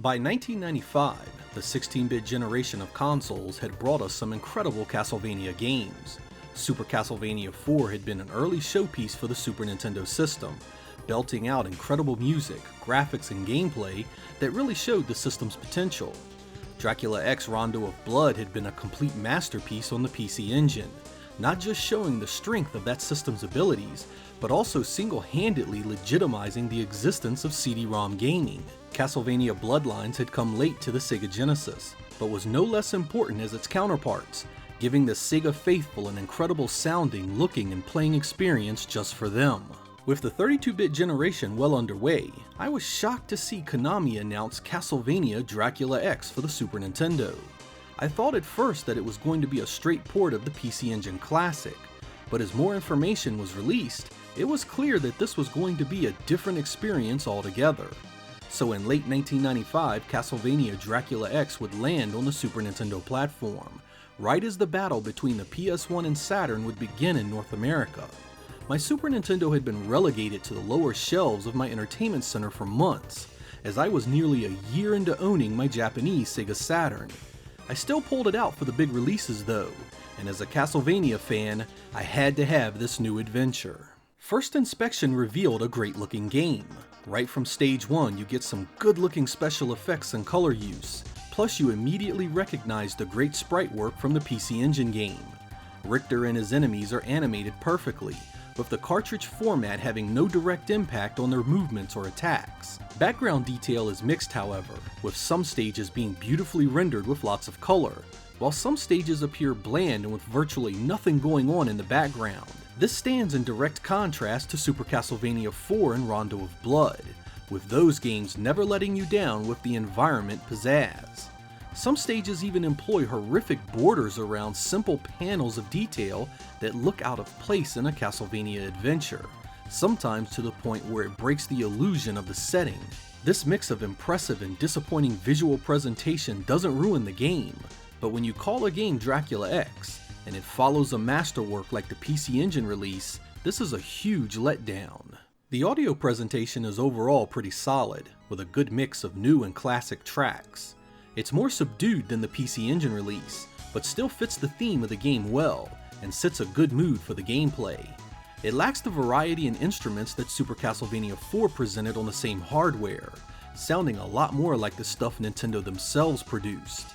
By 1995, the 16-bit generation of consoles had brought us some incredible Castlevania games. Super Castlevania 4 had been an early showpiece for the Super Nintendo system, belting out incredible music, graphics, and gameplay that really showed the system's potential. Dracula X Rondo of Blood had been a complete masterpiece on the PC Engine, not just showing the strength of that system's abilities, but also single-handedly legitimizing the existence of CD-ROM gaming. Castlevania Bloodlines had come late to the Sega Genesis, but was no less important as its counterparts, giving the Sega faithful an incredible sounding, looking, and playing experience just for them. With the 32-bit generation well underway, I was shocked to see Konami announce Castlevania Dracula X for the Super Nintendo. I thought at first that it was going to be a straight port of the PC Engine Classic, but as more information was released, it was clear that this was going to be a different experience altogether. So in late 1995, Castlevania Dracula X would land on the Super Nintendo platform, right as the battle between the PS1 and Saturn would begin in North America. My Super Nintendo had been relegated to the lower shelves of my entertainment center for months, as I was nearly a year into owning my Japanese Sega Saturn. I still pulled it out for the big releases though, and as a Castlevania fan, I had to have this new adventure. First inspection revealed a great looking game. Right from stage 1 you get some good looking special effects and color use, plus you immediately recognize the great sprite work from the PC Engine game. Richter and his enemies are animated perfectly, with the cartridge format having no direct impact on their movements or attacks. Background detail is mixed however, with some stages being beautifully rendered with lots of color, while some stages appear bland and with virtually nothing going on in the background. This stands in direct contrast to Super Castlevania 4 and Rondo of Blood, with those games never letting you down with the environment pizzazz. Some stages even employ horrific borders around simple panels of detail that look out of place in a Castlevania adventure, sometimes to the point where it breaks the illusion of the setting. This mix of impressive and disappointing visual presentation doesn't ruin the game, but when you call a game Dracula X, and it follows a masterwork like the PC Engine release, this is a huge letdown. The audio presentation is overall pretty solid, with a good mix of new and classic tracks. It's more subdued than the PC Engine release, but still fits the theme of the game well, and sets a good mood for the gameplay. It lacks the variety in instruments that Super Castlevania 4 presented on the same hardware, sounding a lot more like the stuff Nintendo themselves produced.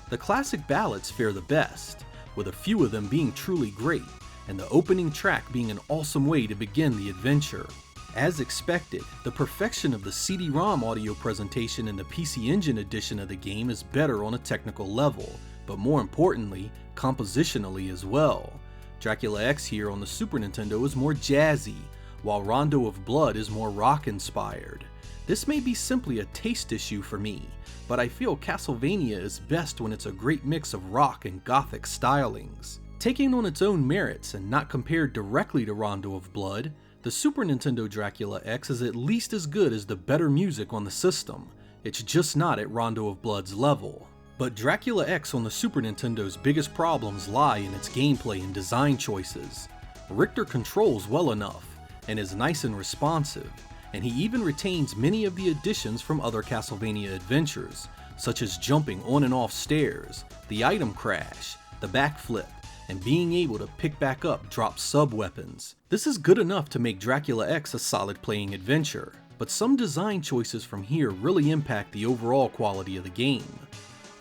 The classic ballads fare the best, with a few of them being truly great, and the opening track being an awesome way to begin the adventure. As expected, the perfection of the CD-ROM audio presentation in the PC Engine edition of the game is better on a technical level, but more importantly, compositionally as well. Dracula X here on the Super Nintendo is more jazzy, while Rondo of Blood is more rock-inspired. This may be simply a taste issue for me, but I feel Castlevania is best when it's a great mix of rock and gothic stylings. Taking on its own merits and not compared directly to Rondo of Blood, the Super Nintendo Dracula X is at least as good as the better music on the system. It's just not at Rondo of Blood's level. But Dracula X on the Super Nintendo's biggest problems lie in its gameplay and design choices. Richter controls well enough, and is nice and responsive, and he even retains many of the additions from other Castlevania adventures, such as jumping on and off stairs, the item crash, the backflip, and being able to pick back up dropped sub-weapons. This is good enough to make Dracula X a solid playing adventure, but some design choices from here really impact the overall quality of the game.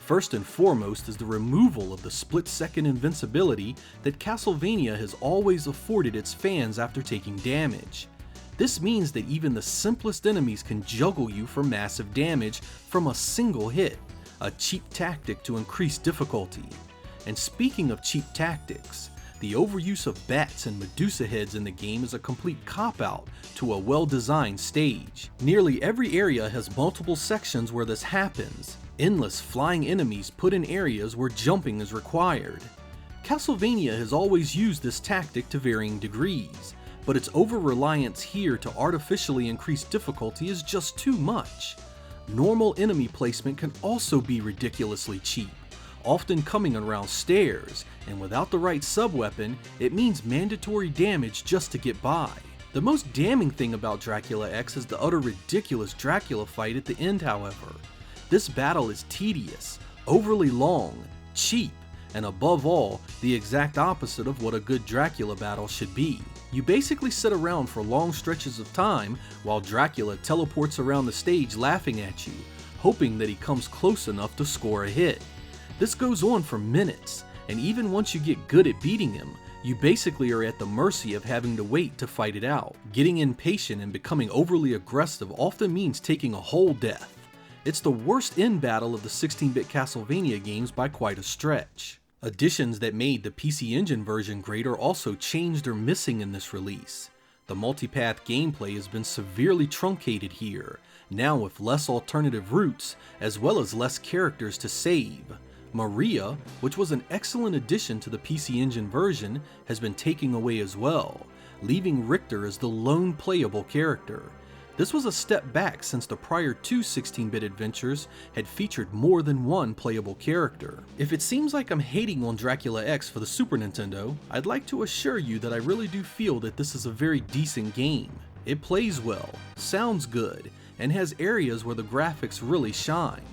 First and foremost is the removal of the split-second invincibility that Castlevania has always afforded its fans after taking damage. This means that even the simplest enemies can juggle you for massive damage from a single hit, a cheap tactic to increase difficulty. And speaking of cheap tactics, the overuse of bats and Medusa heads in the game is a complete cop-out to a well-designed stage. Nearly every area has multiple sections where this happens, endless flying enemies put in areas where jumping is required. Castlevania has always used this tactic to varying degrees, but its over-reliance here to artificially increase difficulty is just too much. Normal enemy placement can also be ridiculously cheap, often coming around stairs, and without the right sub-weapon, it means mandatory damage just to get by. The most damning thing about Dracula X is the utter ridiculous Dracula fight at the end, however. This battle is tedious, overly long, cheap, and above all, the exact opposite of what a good Dracula battle should be. You basically sit around for long stretches of time while Dracula teleports around the stage laughing at you, hoping that he comes close enough to score a hit. This goes on for minutes, and even once you get good at beating him, you basically are at the mercy of having to wait to fight it out. Getting impatient and becoming overly aggressive often means taking a whole death. It's the worst end battle of the 16-bit Castlevania games by quite a stretch. Additions that made the PC Engine version great are also changed or missing in this release. The multipath gameplay has been severely truncated here, now with less alternative routes, as well as less characters to save. Maria, which was an excellent addition to the PC Engine version, has been taken away as well, leaving Richter as the lone playable character. This was a step back since the prior two 16-bit adventures had featured more than one playable character. If it seems like I'm hating on Dracula X for the Super Nintendo, I'd like to assure you that I really do feel that this is a very decent game. It plays well, sounds good, and has areas where the graphics really shine.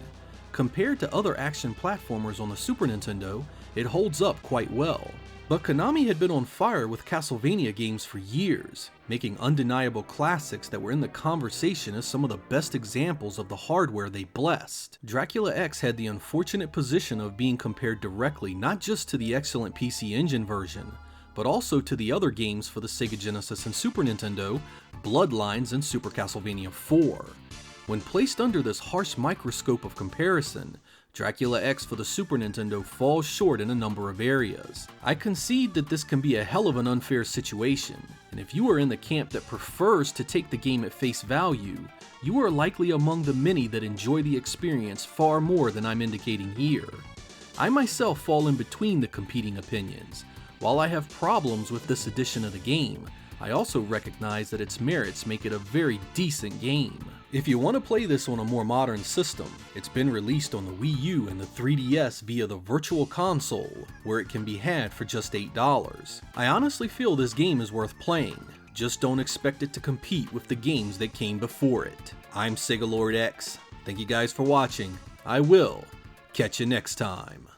Compared to other action platformers on the Super Nintendo, it holds up quite well. But Konami had been on fire with Castlevania games for years, making undeniable classics that were in the conversation as some of the best examples of the hardware they blessed. Dracula X had the unfortunate position of being compared directly not just to the excellent PC Engine version, but also to the other games for the Sega Genesis and Super Nintendo, Bloodlines and Super Castlevania 4. When placed under this harsh microscope of comparison, Dracula X for the Super Nintendo falls short in a number of areas. I concede that this can be a hell of an unfair situation, and if you are in the camp that prefers to take the game at face value, you are likely among the many that enjoy the experience far more than I'm indicating here. I myself fall in between the competing opinions. While I have problems with this edition of the game, I also recognize that its merits make it a very decent game. If you want to play this on a more modern system, it's been released on the Wii U and the 3DS via the Virtual Console, where it can be had for just $8. I honestly feel this game is worth playing, just don't expect it to compete with the games that came before it. I'm Sega Lord X, thank you guys for watching, I will catch you next time.